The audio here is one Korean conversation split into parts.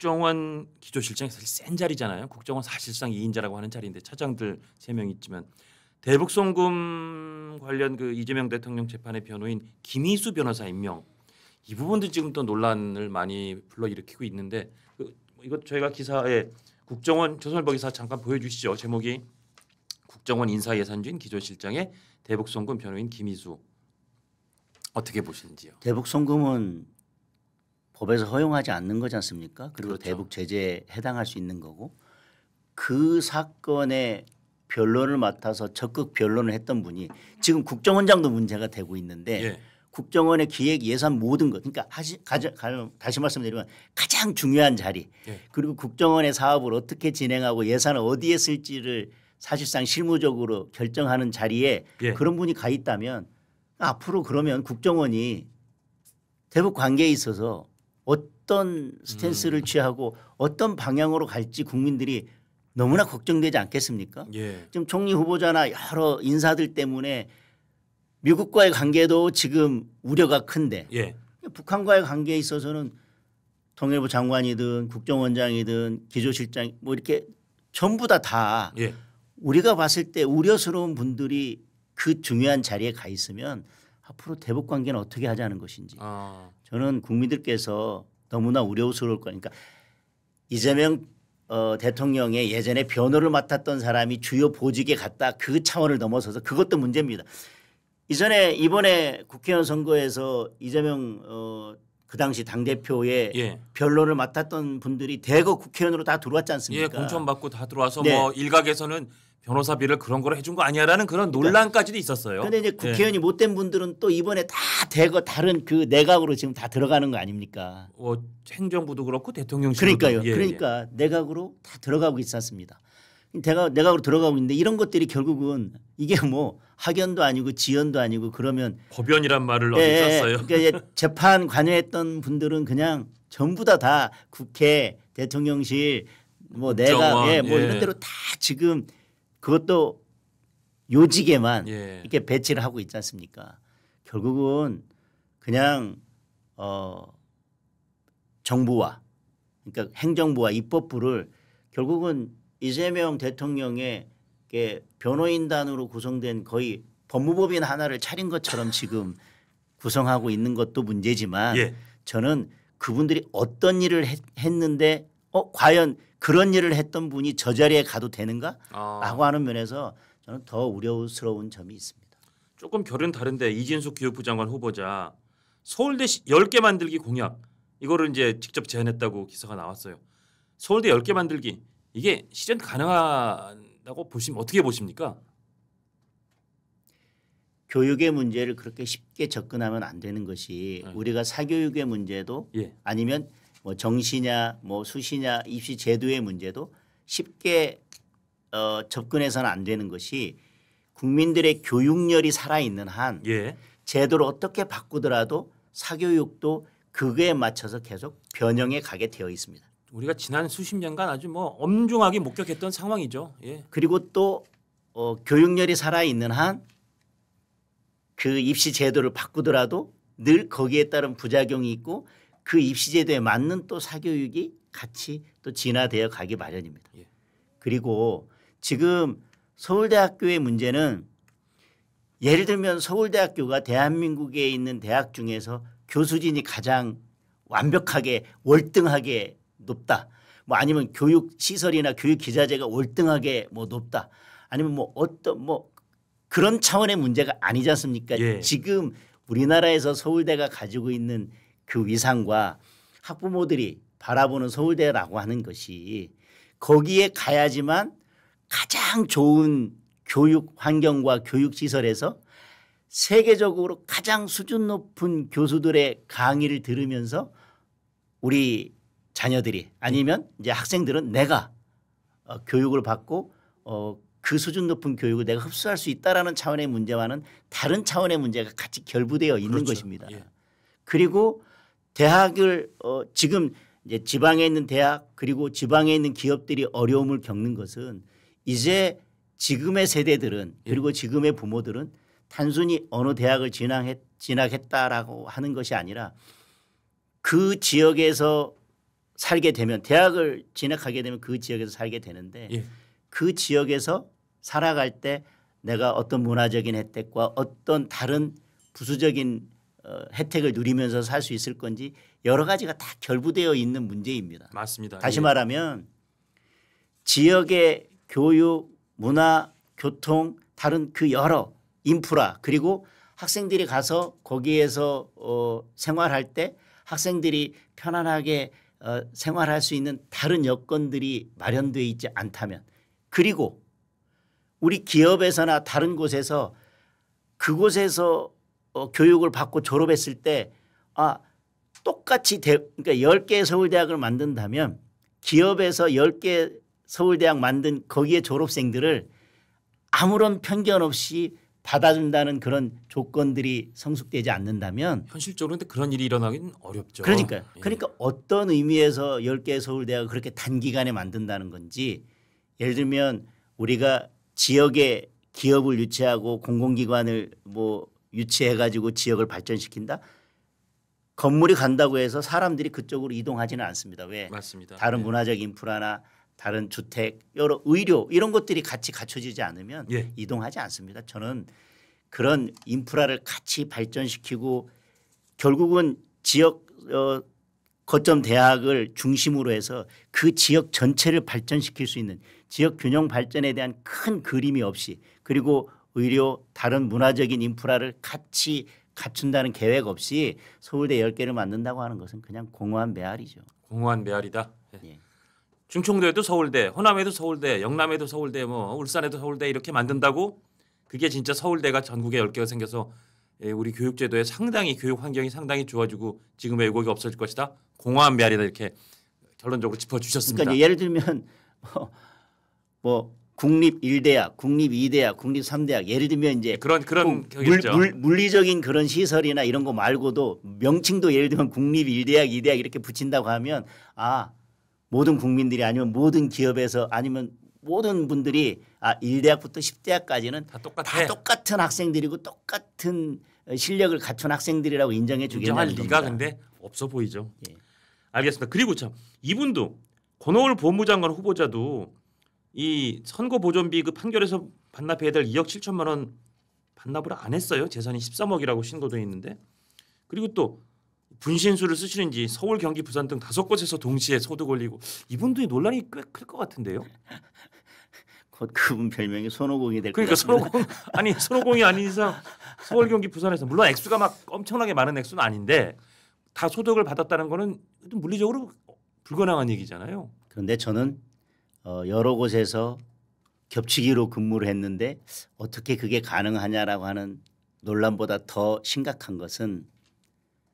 국정원 기조실장이 사실 센 자리잖아요. 국정원 사실상 2인자라고 하는 자리인데 차장들 3명 있지만 대북 송금 관련 그 이재명 대통령 재판의 변호인 김희수 변호사 임명 이 부분도 지금 또 논란을 많이 불러일으키고 있는데 이거 저희가 기사에 국정원 조선일보 기사 잠깐 보여주시죠. 제목이 국정원 인사예산주인 기조실장의 대북 송금 변호인 김희수 어떻게 보시는지요? 대북 송금은 법에서 허용하지 않는 거지 않습니까? 그리고 그렇죠. 대북 제재에 해당할 수 있는 거고 그 사건의 변론을 맡아서 적극 변론을 했던 분이 지금 국정원장도 문제가 되고 있는데 예. 국정원의 기획 예산 모든 것 그러니까 다시 말씀드리면 가장 중요한 자리 예. 그리고 국정원의 사업을 어떻게 진행하고 예산을 어디에 쓸지를 사실상 실무적으로 결정하는 자리에 예. 그런 분이 가 있다면 앞으로 그러면 국정원이 대북 관계에 있어서 어떤 스탠스를 취하고 어떤 방향으로 갈지 국민들이 너무나 걱정되지 않겠습니까? 예. 지금 총리 후보자나 여러 인사들 때문에 미국과의 관계도 지금 우려가 큰데 예. 북한과의 관계에 있어서는 통일부 장관이든 국정원장이든 기조실장 뭐 이렇게 전부 다 예. 우리가 봤을 때 우려스러운 분들이 그 중요한 자리에 가 있으면 앞으로 대북 관계는 어떻게 하자는 것인지 저는 국민들께서 너무나 우려스러울 거니까 이재명 대통령의 예전에 변호를 맡았던 사람이 주요 보직에 갔다 그 차원을 넘어서서 그것도 문제입니다. 이번에 국회의원 선거에서 이재명 그 당시 당대표의 예. 변론을 맡았던 분들이 대거 국회의원으로 다 들어왔지 않습니까? 예, 공천 받고 다 들어와서 네. 뭐 일각에서는 변호사비를 그런 거로 해준 거 아니야라는 그런 논란까지도 있었어요. 그런데 이제 국회의원이 못된 분들은 또 이번에 다 대거 다른 그 내각으로 지금 다 들어가는 거 아닙니까? 행정부도 그렇고 대통령실도 그러니까요. 예, 그러니까 내각으로 다 들어가고 있지 않습니다. 내각으로 들어가고 있는데 이런 것들이 결국은 이게 뭐 학연도 아니고 지연도 아니고 그러면 법연이란 말을 어디 썼어요. 그러니까 이제 재판 관여했던 분들은 그냥 전부 다 국회, 대통령실, 뭐 내각, 뭐 이런 데로 다 지금 그것도 요직에만 이렇게 배치를 하고 있지 않습니까? 결국은 그냥 정부와 그러니까 행정부와 입법부를 결국은 이재명 대통령의 변호인단으로 구성된 거의 법무법인 하나를 차린 것처럼 지금 구성하고 있는 것도 문제지만 저는 그분들이 어떤 일을 했는데 과연 그런 일을 했던 분이 저 자리에 가도 되는가라고 하는 면에서 저는 더 우려스러운 점이 있습니다. 조금 결은 다른데 이진숙 교육부 장관 후보자 서울대 10개 만들기 공약 이거를 이제 직접 제안했다고 기사가 나왔어요. 서울대 10개 만들기 이게 실현 가능하다고 보시면 어떻게 보십니까? 교육의 문제를 그렇게 쉽게 접근하면 안 되는 것이 우리가 사교육의 문제도 아니면 뭐 정시냐 뭐 수시냐 입시 제도의 문제도 쉽게 접근해서는 안 되는 것이 국민들의 교육열이 살아있는 한 제도를 어떻게 바꾸더라도 사교육도 그거에 맞춰서 계속 변형해 가게 되어 있습니다. 우리가 지난 수십 년간 아주 뭐 엄중하게 목격했던 상황이죠. 그리고 또 교육열이 살아있는 한 그 입시 제도를 바꾸더라도 늘 거기에 따른 부작용이 있고 그 입시 제도에 맞는 또 사교육이 같이 또 진화되어 가기 마련입니다. 그리고 지금 서울대학교의 문제는 예를 들면 서울대학교가 대한민국에 있는 대학 중에서 교수진이 가장 완벽하게 월등하게 높다. 뭐 아니면 교육 시설이나 교육 기자재가 월등하게 뭐 높다. 아니면 뭐 어떤 뭐 그런 차원의 문제가 아니지 않습니까? 지금 우리나라에서 서울대가 가지고 있는 그 위상과 학부모들이 바라보는 서울대라고 하는 것이 거기에 가야지만 가장 좋은 교육 환경과 교육 시설에서 세계적으로 가장 수준 높은 교수들의 강의를 들으면서 우리 자녀들이 아니면 이제 학생들은 내가 교육을 받고 그 수준 높은 교육을 내가 흡수할 수 있다라는 차원의 문제와는 다른 차원의 문제가 같이 결부되어 있는 것입니다. 그리고 대학을 지금 이제 지방에 있는 대학 그리고 지방에 있는 기업들이 어려움을 겪는 것은 이제 지금의 세대들은 그리고 지금의 부모들은 단순히 어느 대학을 진학했다라고 하는 것이 아니라 그 지역에서 살게 되면 대학을 진학하게 되면 그 지역에서 살게 되는데 예. 그 지역에서 살아갈 때 내가 어떤 문화적인 혜택과 어떤 다른 부수적인 혜택을 누리면서 살 수 있을 건지 여러 가지가 다 결부되어 있는 문제입니다. 맞습니다. 다시 예. 말하면 지역의 교육, 문화, 교통, 다른 그 여러 인프라 그리고 학생들이 가서 거기에서 생활할 때 학생들이 편안하게 생활할 수 있는 다른 여건들이 마련되어 있지 않다면 그리고 우리 기업에서나 다른 곳에서 그곳에서 교육을 받고 졸업했을 때 똑같이 그러니까 10개의 서울대학을 만든다면 기업에서 10개 서울대학 만든 거기에 졸업생들을 아무런 편견 없이 받아준다는 그런 조건들이 성숙되지 않는다면 현실적으로 근데 그런 일이 일어나기는 어렵죠. 그러니까요. 예. 그러니까 어떤 의미에서 10개의 서울대학을 그렇게 단기간에 만든다는 건지 예를 들면 우리가 지역에 기업을 유치하고 공공기관을 뭐 유치해 가지고 지역을 발전시킨다. 건물이 간다고 해서 사람들이 그쪽으로 이동하지는 않습니다. 왜? 맞습니다. 다른 예. 문화적 인프라나 다른 주택, 여러 의료 이런 것들이 같이 갖춰지지 않으면 예. 이동하지 않습니다. 저는 그런 인프라를 같이 발전시키고 결국은 지역 거점 대학을 중심으로 해서 그 지역 전체를 발전시킬 수 있는 지역 균형 발전에 대한 큰 그림이 없이 그리고 의료 다른 문화적인 인프라를 같이 갖춘다는 계획 없이 서울대 10개를 만든다고 하는 것은 그냥 공허한 메아리죠. 공허한 메아리다. 예. 예. 충청도에도 서울대, 호남에도 서울대, 영남에도 서울대, 뭐 울산에도 서울대 이렇게 만든다고 그게 진짜 서울대가 전국에 10개가 생겨서 우리 교육제도에 상당히 교육 환경이 상당히 좋아지고 지금의 왜곡이 없어질 것이다. 공허한 메아리다 이렇게 결론적으로 짚어주셨습니다. 그러니까 예를 들면 뭐 국립 1대학, 국립 2대학, 국립 3대학 예를 들면 이제 그런 격이죠. 물리적인 그런 시설이나 이런 거 말고도 명칭도 예를 들면 국립 1대학, 2대학 이렇게 붙인다고 하면 모든 국민들이 아니면 모든 기업에서 아니면 모든 분들이 1대학부터 10대학까지는 다 똑같아. 다 똑같은 학생들이고 똑같은 실력을 갖춘 학생들이라고 인정해 인정할 주겠다는 리가 겁니다. 근데 없어 보이죠. 예. 알겠습니다. 그리고 참 이분도 권오을 법무장관 후보자도 이 선거 보존비 그 판결에서 반납해야 될 2억 7천만 원 반납을 안 했어요. 재산이 13억이라고 신고돼 있는데 그리고 또 분신술을 쓰시는지 서울, 경기, 부산 등 5곳에서 동시에 소득 올리고 이분도 논란이 꽤 클 것 같은데요. 곧 그분 별명이 손오공이 될 것 그러니까 같습니다. 손오공이 아닌 이상 서울, 경기, 부산에서 물론 액수가 막 엄청나게 많은 액수는 아닌데 다 소득을 받았다는 거는 물리적으로 불가능한 얘기잖아요. 그런데 저는 여러 곳에서 겹치기로 근무를 했는데 어떻게 그게 가능하냐라고 하는 논란보다 더 심각한 것은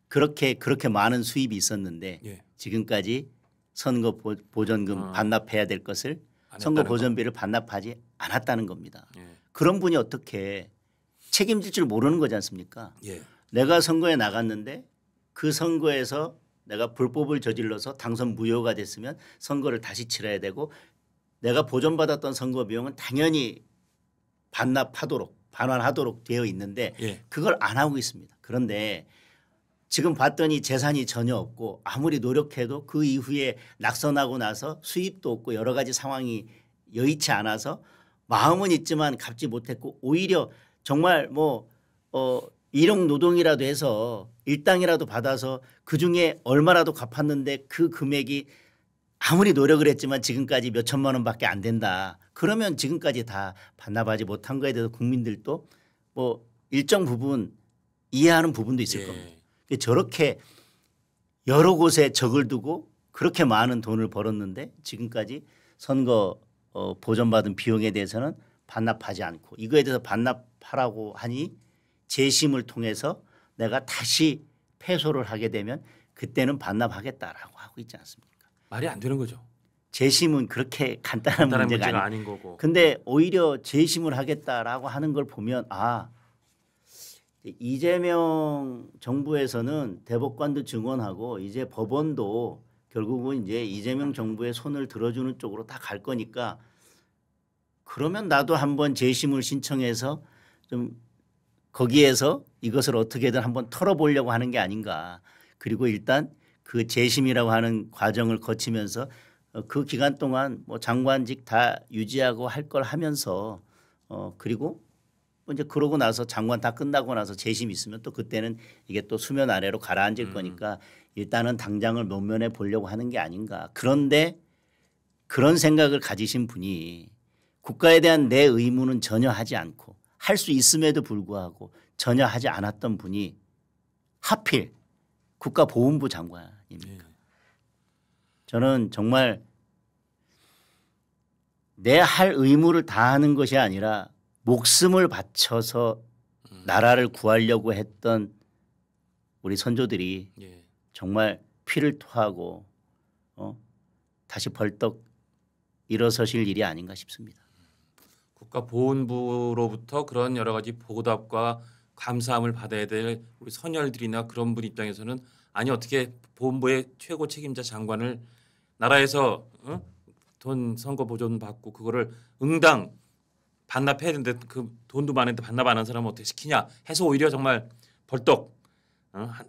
그렇게 많은 수입이 있었는데 예. 지금까지 선거 보전금 반납해야 될 것을 선거 보전비를 반납하지 않았다는 겁니다. 예. 그런 분이 어떻게 책임질 줄 모르는 거지 않습니까? 예. 내가 선거에 나갔는데 그 선거에서 내가 불법을 저질러서 당선 무효가 됐으면 선거를 다시 치러야 되고 내가 보전받았던 선거 비용은 당연히 반환하도록 되어 있는데 예. 그걸 안 하고 있습니다. 그런데 지금 봤더니 재산이 전혀 없고 아무리 노력해도 그 이후에 낙선하고 나서 수입도 없고 여러 가지 상황이 여의치 않아서 마음은 있지만 갚지 못했고 오히려 정말 일용 노동이라도 해서 일당이라도 받아서 그중에 얼마라도 갚았는데 그 금액이 아무리 노력을 했지만 지금까지 몇 천만 원밖에 안 된다. 그러면 지금까지 다 반납하지 못한 거에 대해서 국민들도 일정 부분 이해하는 부분도 있을 겁니다. 저렇게 여러 곳에 적을 두고 그렇게 많은 돈을 벌었는데 지금까지 선거 보전받은 비용에 대해서는 반납하지 않고 이거에 대해서 반납하라고 하니 재심을 통해서 내가 다시 패소를 하게 되면 그때는 반납하겠다라고 하고 있지 않습니까? 말이 안 되는 거죠. 재심은 그렇게 간단한 문제가 아닌 거고. 근데 오히려 재심을 하겠다라고 하는 걸 보면 이재명 정부에서는 대법관도 증언하고 이제 법원도 결국은 이제 이재명 정부의 손을 들어주는 쪽으로 다 갈 거니까 그러면 나도 한번 재심을 신청해서 좀 거기에서 이것을 어떻게든 한번 털어보려고 하는 게 아닌가. 그리고 일단 그 재심이라고 하는 과정을 거치면서 그 기간 동안 뭐 장관직 다 유지하고 할 걸 하면서 그리고 이제 그러고 나서 장관 다 끝나고 나서 재심 있으면 또 그때는 이게 또 수면 아래로 가라앉을 거니까 일단은 당장을 노면해 보려고 하는 게 아닌가. 그런데 그런 생각을 가지신 분이 국가에 대한 내 의무는 전혀 하지 않고 할 수 있음에도 불구하고 전혀 하지 않았던 분이 하필 국가보훈부 장관입니까? 저는 정말 내 할 의무를 다하는 것이 아니라 목숨을 바쳐서 나라를 구하려고 했던 우리 선조들이 예. 정말 피를 토하고 다시 벌떡 일어서실 일이 아닌가 싶습니다. 국가보훈부로부터 그런 여러 가지 보답과 감사함을 받아야 될 우리 선열들이나 그런 분 입장에서는 아니 어떻게 보훈부의 최고 책임자 장관을 나라에서 돈 선거 보존 받고 그거를 응당 반납해야 되는데 그 돈도 많은데 반납 안 한 사람은 어떻게 시키냐 해서 오히려 정말 벌떡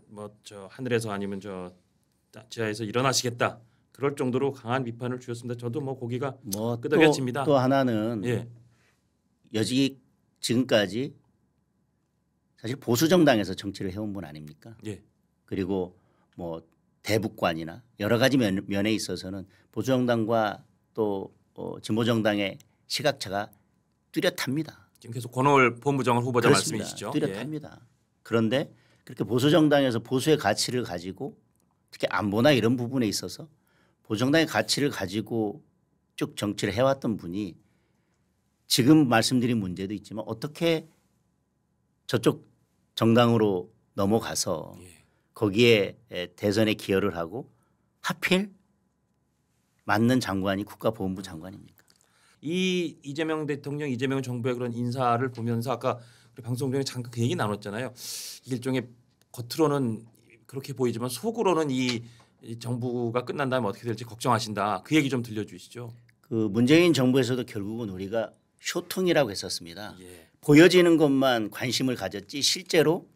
뭐 저 하늘에서 아니면 저 지하에서 일어나시겠다 그럴 정도로 강한 비판을 주셨습니다. 저도 뭐 고기가 뭐 끄덕여집니다. 또 하나는 예. 여직 지금까지 사실 보수 정당에서 정치를 해온 분 아닙니까? 예. 그리고 뭐 대북관이나 여러 가지 면에 있어서는 보수 정당과 또 진보 정당의 시각차가 뚜렷합니다. 지금 계속 권오을 본부장관 후보자 그렇습니다. 말씀이시죠? 뚜렷합니다. 그런데 그렇게 보수 정당에서 보수의 가치를 가지고 특히 안보나 이런 부분에 있어서 보수 정당의 가치를 가지고 쭉 정치를 해왔던 분이 지금 말씀드린 문제도 있지만 어떻게 저쪽 정당으로 넘어가서 예. 거기에 대선에 기여를 하고 하필 맞는 장관이 국가보훈부 장관입니까? 이 이재명 대통령, 이재명 정부의 그런 인사를 보면서 아까 우리 방송 중에 잠깐 그 얘기 나눴잖아요. 일종의 겉으로는 그렇게 보이지만 속으로는 이 정부가 끝난 다음에 어떻게 될지 걱정하신다. 그 얘기 좀 들려주시죠. 그 문재인 정부에서도 결국은 우리가 쇼통이라고 했었습니다. 예. 보여지는 것만 관심을 가졌지 실제로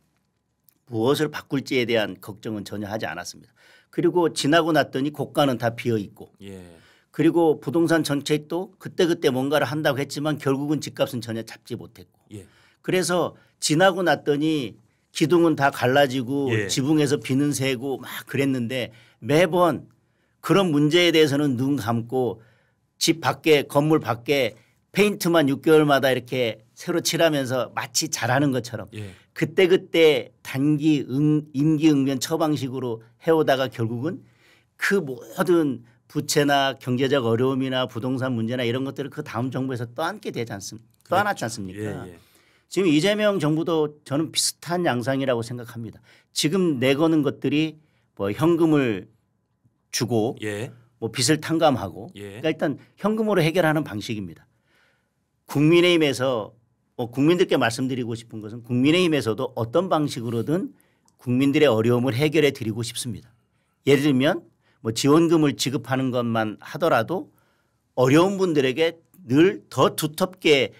무엇을 바꿀지에 대한 걱정은 전혀 하지 않았습니다. 그리고 지나고 났더니 고가는 다 비어 있고 예. 그리고 부동산 정책도 그때그때 뭔가를 한다고 했지만 결국은 집값은 전혀 잡지 못했고 예. 그래서 지나고 났더니 기둥은 다 갈라지고 예. 지붕에서 비는 새고 막 그랬는데 매번 그런 문제에 대해서는 눈 감고 집 밖에 건물 밖에 페인트만 6개월마다 이렇게 새로 칠하면서 마치 잘하는 것처럼 예. 그때그때 단기 임기응변 처방식으로 해오다가 결국은 그 모든 부채나 경제적 어려움이나 부동산 문제나 이런 것들을 그 다음 정부에서 떠안게 되지 않습니까? 떠안았지 않습니까? 예. 예. 지금 이재명 정부도 저는 비슷한 양상이라고 생각합니다. 지금 내거는 것들이 뭐 현금을 주고 예. 뭐 빚을 탕감하고 예. 그러니까 일단 현금으로 해결하는 방식입니다. 국민의힘에서 국민들께 말씀드리고 싶은 것은 국민의힘에서도 어떤 방식으로든 국민들의 어려움을 해결해 드리고 싶습니다. 예를 들면 뭐 지원금을 지급하는 것만 하더라도 어려운 분들에게 늘 더 두텁게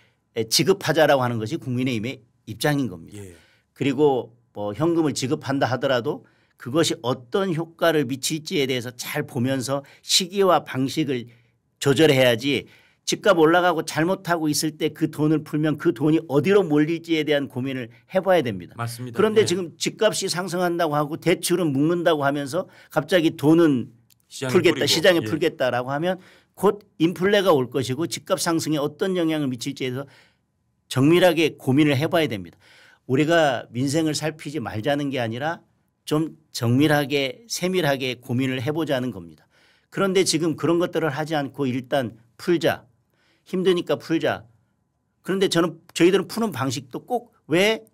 지급하자라고 하는 것이 국민의힘의 입장인 겁니다. 예. 그리고 뭐 현금을 지급한다 하더라도 그것이 어떤 효과를 미칠지에 대해서 잘 보면서 시기와 방식을 조절해야지 집값 올라가고 잘못하고 있을 때 그 돈을 풀면 그 돈이 어디로 몰릴지에 대한 고민을 해봐야 됩니다. 맞습니다. 그런데 예. 지금 집값이 상승한다고 하고 대출은 묶는다고 하면서 갑자기 돈은 시장에 풀겠다 뿌리고. 시장에 예. 풀겠다라고 하면 곧 인플레가 올 것이고 집값 상승에 어떤 영향을 미칠지에 대해서 정밀하게 고민을 해봐야 됩니다. 우리가 민생을 살피지 말자는 게 아니라 좀 정밀하게 세밀하게 고민을 해보자는 겁니다. 그런데 지금 그런 것들을 하지 않고 일단 풀자. 힘드니까 풀자. 그런데 저희들은 푸는 방식도 꼭 왜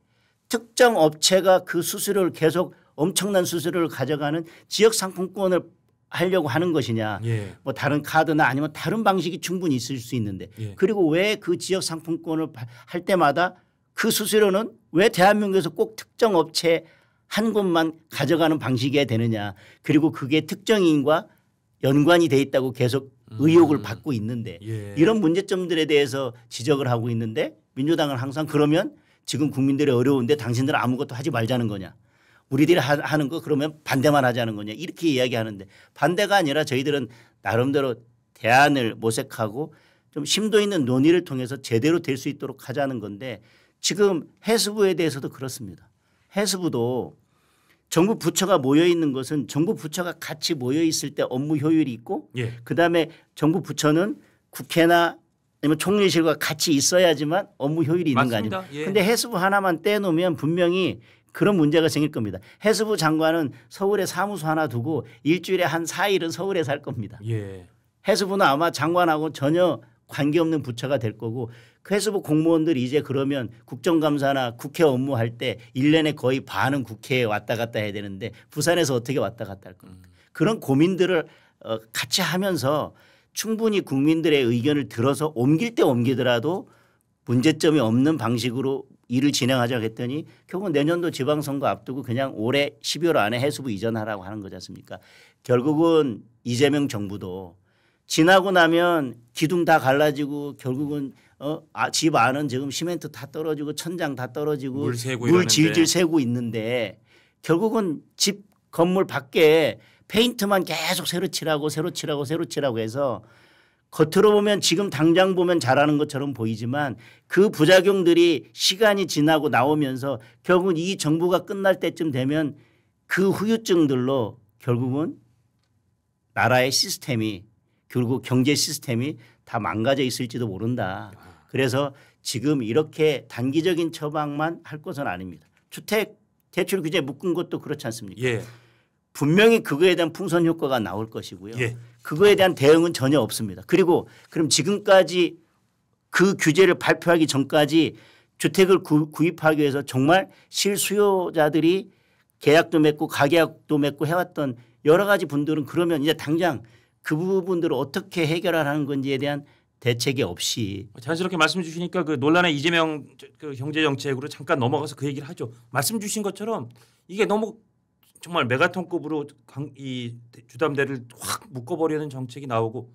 특정 업체가 그 수수료를 계속 엄청난 수수료를 가져가는 지역 상품권을 하려고 하는 것이냐. 예. 뭐 다른 카드나 아니면 다른 방식이 충분히 있을 수 있는데 예. 그리고 왜 그 지역 상품권을 할 때마다 그 수수료는 왜 대한민국에서 꼭 특정 업체 한 곳만 가져가는 방식이어야 되느냐. 그리고 그게 특정인과 연관이 돼 있다고 계속 의혹을 받고 있는데 예. 이런 문제점들에 대해서 지적을 하고 있는데 민주당은 항상 그러면 지금 국민들이 어려운데 당신들은 아무것도 하지 말자는 거냐. 우리들이 하는 거 그러면 반대만 하자는 거냐 이렇게 이야기하는데 반대가 아니라 저희들은 나름대로 대안을 모색하고 좀 심도 있는 논의를 통해서 제대로 될 수 있도록 하자는 건데 지금 해수부에 대해서도 그렇습니다. 해수부도 정부 부처가 모여 있는 것은 정부 부처가 같이 모여 있을 때 업무 효율이 있고 예. 그다음에 정부 부처는 국회나 아니면 총리실과 같이 있어야지만 업무 효율이 있는 거 맞습니다. 아닙니까? 예. 그런데 해수부 하나만 떼놓으면 분명히 그런 문제가 생길 겁니다. 해수부 장관은 서울에 사무소 하나 두고 일주일에 한 4일은 서울에서 할 겁니다. 예. 해수부는 아마 장관하고 전혀 관계없는 부처가 될 거고 그 해수부 공무원들이 이제 그러면 국정감사나 국회 업무할 때 1년에 거의 반은 국회에 왔다 갔다 해야 되는데 부산에서 어떻게 왔다 갔다 할 겁니까? 그런 고민들을 같이 하면서 충분히 국민들의 의견을 들어서 옮길 때 옮기더라도 문제점이 없는 방식으로 일을 진행하자고 했더니 결국은 내년도 지방선거 앞두고 그냥 올해 12월 안에 해수부 이전하라고 하는 거지 않습니까? 결국은 이재명 정부도 지나고 나면 기둥 다 갈라지고 결국은 집 안은 지금 시멘트 다 떨어지고 천장 다 떨어지고 물 새고 물 질질 이러는데. 새고 있는데 결국은 집 건물 밖에 페인트만 계속 새로 칠하고 새로 칠하고 새로 칠하고 해서 겉으로 보면 지금 당장 보면 잘하는 것처럼 보이지만 그 부작용들이 시간이 지나고 나오면서 결국은 이 정부가 끝날 때쯤 되면 그 후유증들로 결국은 나라의 시스템이 결국 경제 시스템이 다 망가져 있을지도 모른다. 그래서 지금 이렇게 단기적인 처방만 할 것은 아닙니다. 주택 대출 규제 묶은 것도 그렇지 않습니까? 예. 분명히 그거에 대한 풍선 효과가 나올 것이고요. 예. 그거에 대한 대응은 전혀 없습니다. 그리고 그럼 지금까지 그 규제를 발표하기 전까지 주택을 구입하기 위해서 정말 실수요자들이 계약도 맺고 가계약도 맺고 해왔던 여러 가지 분들은 그러면 이제 당장 그 부분들을 어떻게 해결하라는 건지에 대한 대책이 없이 자연스럽게 말씀 주시니까 그 논란의 이재명 그 경제 정책으로 잠깐 넘어가서 그 얘기를 하죠. 말씀 주신 것처럼 이게 너무 정말 메가톤급으로 이 주담대를 확 묶어버리는 정책이 나오고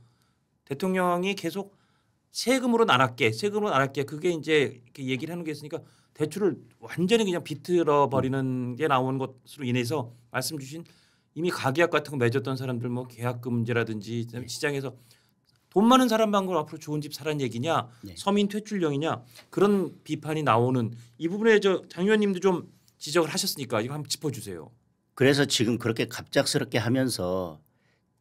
대통령이 계속 세금으로는 안 할게, 세금으로는 안 할게. 그게 이제 이렇게 얘기를 하는 게 있으니까 대출을 완전히 그냥 비틀어 버리는 게 나오는 것으로 인해서 말씀 주신 이미 가계약 같은 거 맺었던 사람들 뭐 계약금 문제라든지 시장에서 돈 많은 사람만 그럼 앞으로 좋은 집 사라는 얘기냐, 네. 서민 퇴출령이냐 그런 비판이 나오는 이 부분에 장 의원님도 좀 지적을 하셨으니까 이거 한번 짚어주세요. 그래서 지금 그렇게 갑작스럽게 하면서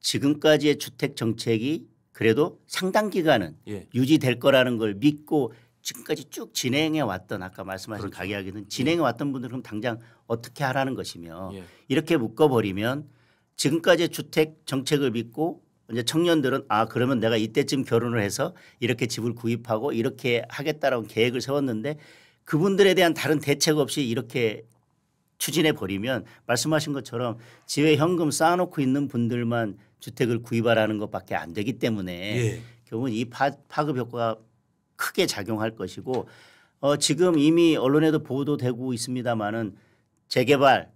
지금까지의 주택 정책이 그래도 상당 기간은 예. 유지될 거라는 걸 믿고 지금까지 쭉 진행해 왔던 아까 말씀하신 그렇죠. 가계약에는 진행해 왔던 분들은 그럼 당장 어떻게 하라는 것이며 예. 이렇게 묶어버리면 지금까지의 주택 정책을 믿고 이제 청년들은 그러면 내가 이때쯤 결혼을 해서 이렇게 집을 구입하고 이렇게 하겠다라고 계획을 세웠는데 그분들에 대한 다른 대책 없이 이렇게 추진해 버리면 말씀하신 것처럼 집에 현금 쌓아놓고 있는 분들만 주택을 구입하라는 것밖에 안 되기 때문에 예. 결국은 이 파급 효과가 크게 작용할 것이고 지금 이미 언론에도 보도되고 있습니다마는 재개발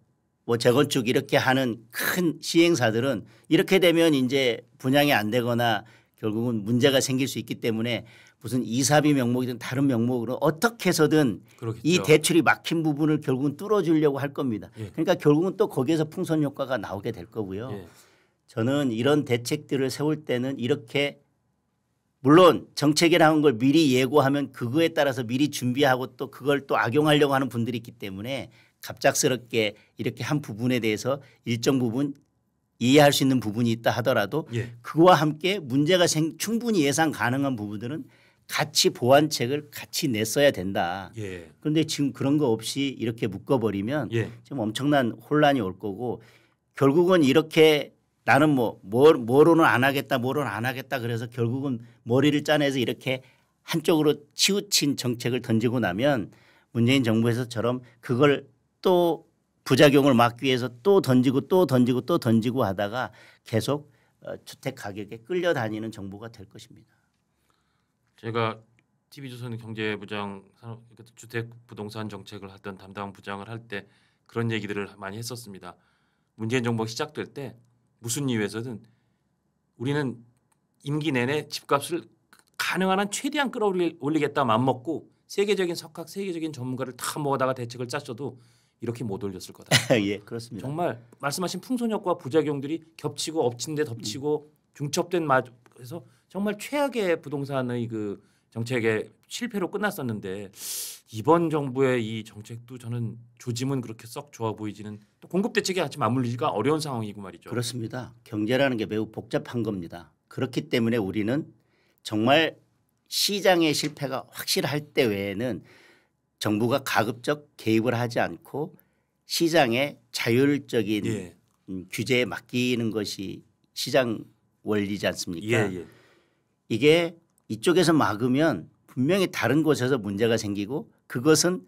뭐 재건축 이렇게 하는 큰 시행사들은 이렇게 되면 이제 분양이 안 되거나 결국은 문제가 생길 수 있기 때문에 무슨 이사비 명목이든 다른 명목으로 어떻게 해서든 그렇겠죠. 이 대출이 막힌 부분을 결국은 뚫어주려고 할 겁니다. 예. 그러니까 결국은 또 거기에서 풍선 효과가 나오게 될 거고요. 예. 저는 이런 대책들을 세울 때는 이렇게 물론 정책이라는 걸 미리 예고하면 그거에 따라서 미리 준비하고 또 그걸 또 악용하려고 하는 분들이 있기 때문에 갑작스럽게 이렇게 한 부분에 대해서 일정 부분 이해할 수 있는 부분이 있다 하더라도 예. 그와 함께 문제가 충분히 예상 가능한 부분들은 같이 보완책을 같이 냈어야 된다. 예. 그런데 지금 그런 거 없이 이렇게 묶어버리면 예. 지금 엄청난 혼란이 올 거고 결국은 이렇게 나는 뭐로는 안 하겠다 뭐로는 안 하겠다 그래서 결국은 머리를 짜내서 이렇게 한쪽으로 치우친 정책을 던지고 나면 문재인 정부에서처럼 그걸 또 부작용을 막기 위해서 또 던지고 또 던지고 또 던지고 하다가 계속 주택 가격에 끌려다니는 정부가 될 것입니다. 제가 TV조선 경제부장 주택 부동산 정책을 하던 담당 부장을 할 때 그런 얘기들을 많이 했었습니다. 문재인 정부가 시작될 때 무슨 이유에서든 우리는 임기 내내 집값을 가능한 한 최대한 끌어올리겠다 맘먹고 세계적인 석학 세계적인 전문가를 다 모아다가 대책을 짰어도 이렇게 못 올렸을 거다. 예, 그렇습니다. 정말 말씀하신 풍선효과 부작용들이 겹치고 엎친 데 덮치고 중첩된 그래서 정말 최악의 부동산의 그 정책의 실패로 끝났었는데 이번 정부의 이 정책도 저는 조짐은 그렇게 썩 좋아 보이지는 또 공급 대책이 같이 맞물리기가 어려운 상황이고 말이죠. 그렇습니다. 경제라는 게 매우 복잡한 겁니다. 그렇기 때문에 우리는 정말 시장의 실패가 확실할 때 외에는 정부가 가급적 개입을 하지 않고 시장의 자율적인 예. 규제에 맡기는 것이 시장 원리지 않습니까? 예. 이게 이쪽에서 막으면 분명히 다른 곳에서 문제가 생기고 그것은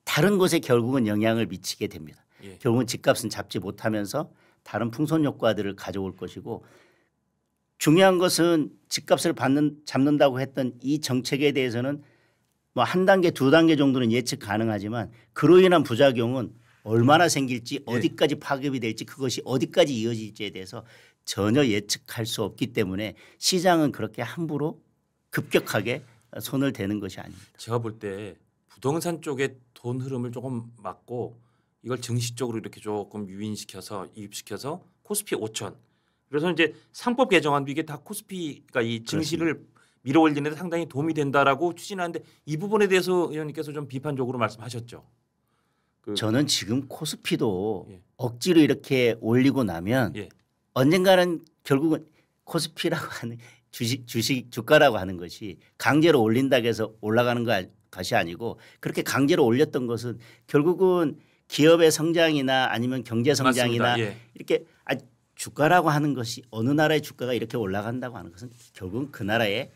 다른 곳에 결국은 영향을 미치게 됩니다. 예. 결국은 집값은 잡지 못하면서 다른 풍선 효과들을 가져올 것이고 중요한 것은 집값을 잡는다고 했던 이 정책에 대해서는 뭐 한 단계 두 단계 정도는 예측 가능하지만 그로 인한 부작용은 얼마나 생길지 어디까지 파급이 될지 그것이 어디까지 이어질지에 대해서 전혀 예측할 수 없기 때문에 시장은 그렇게 함부로 급격하게 손을 대는 것이 아닙니다. 제가 볼 때 부동산 쪽에 돈 흐름을 조금 막고 이걸 증시 쪽으로 이렇게 조금 유인시켜서 이입시켜서 코스피 5천. 그래서 이제 상법 개정안도 이게 다 코스피가 이 증시를 밀어올리는 데 상당히 도움이 된다라고 추진하는데 이 부분에 대해서 의원님께서 좀 비판적으로 말씀하셨죠. 저는 지금 코스피도 예. 억지로 이렇게 올리고 나면 예. 언젠가는 결국은 코스피라고 하는 주식 주가라고 하는 것이 강제로 올린다고 해서 올라가는 것이 아니고 그렇게 강제로 올렸던 것은 결국은 기업의 성장이나 아니면 경제 성장이나 맞습니다. 예. 이렇게 주가라고 하는 것이 어느 나라의 주가가 이렇게 올라간다고 하는 것은 결국은 그 나라의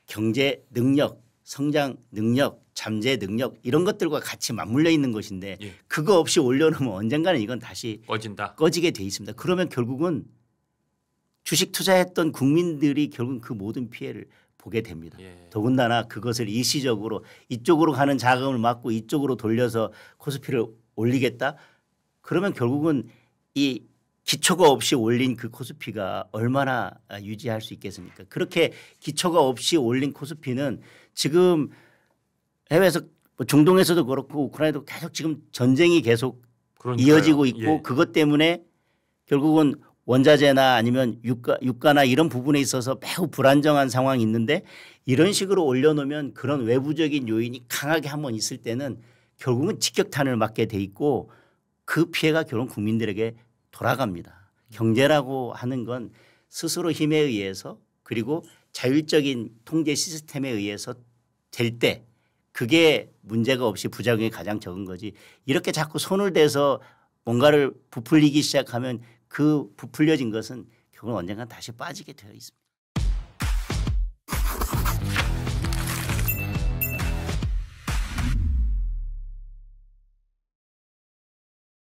경제 능력, 성장 능력, 잠재 능력 이런 것들과 같이 맞물려 있는 것인데 예. 그거 없이 올려놓으면 언젠가는 이건 다시 꺼진다. 꺼지게 돼 있습니다. 그러면 결국은 주식 투자했던 국민들이 결국 그 모든 피해를 보게 됩니다. 예. 더군다나 그것을 일시적으로 이쪽으로 가는 자금을 막고 이쪽으로 돌려서 코스피를 올리겠다. 그러면 결국은 이 기초가 없이 올린 그 코스피가 얼마나 유지할 수 있겠습니까? 그렇게 기초가 없이 올린 코스피는 지금 해외에서 중동에서도 그렇고 우크라이나도 계속 지금 전쟁이 계속 그러니까요. 이어지고 있고 예. 그것 때문에 결국은 원자재나 아니면 유가나 이런 부분에 있어서 매우 불안정한 상황이 있는데 이런 식으로 올려놓으면 그런 외부적인 요인이 강하게 한번 있을 때는 결국은 직격탄을 맞게 돼 있고 그 피해가 결국 국민들에게 돌아갑니다. 경제라고 하는 건 스스로 힘에 의해서 그리고 자율적인 통제 시스템에 의해서 될 때 그게 문제가 없이 부작용이 가장 적은 거지 이렇게 자꾸 손을 대서 뭔가를 부풀리기 시작하면 그 부풀려진 것은 결국 언젠가 다시 빠지게 되어 있습니다.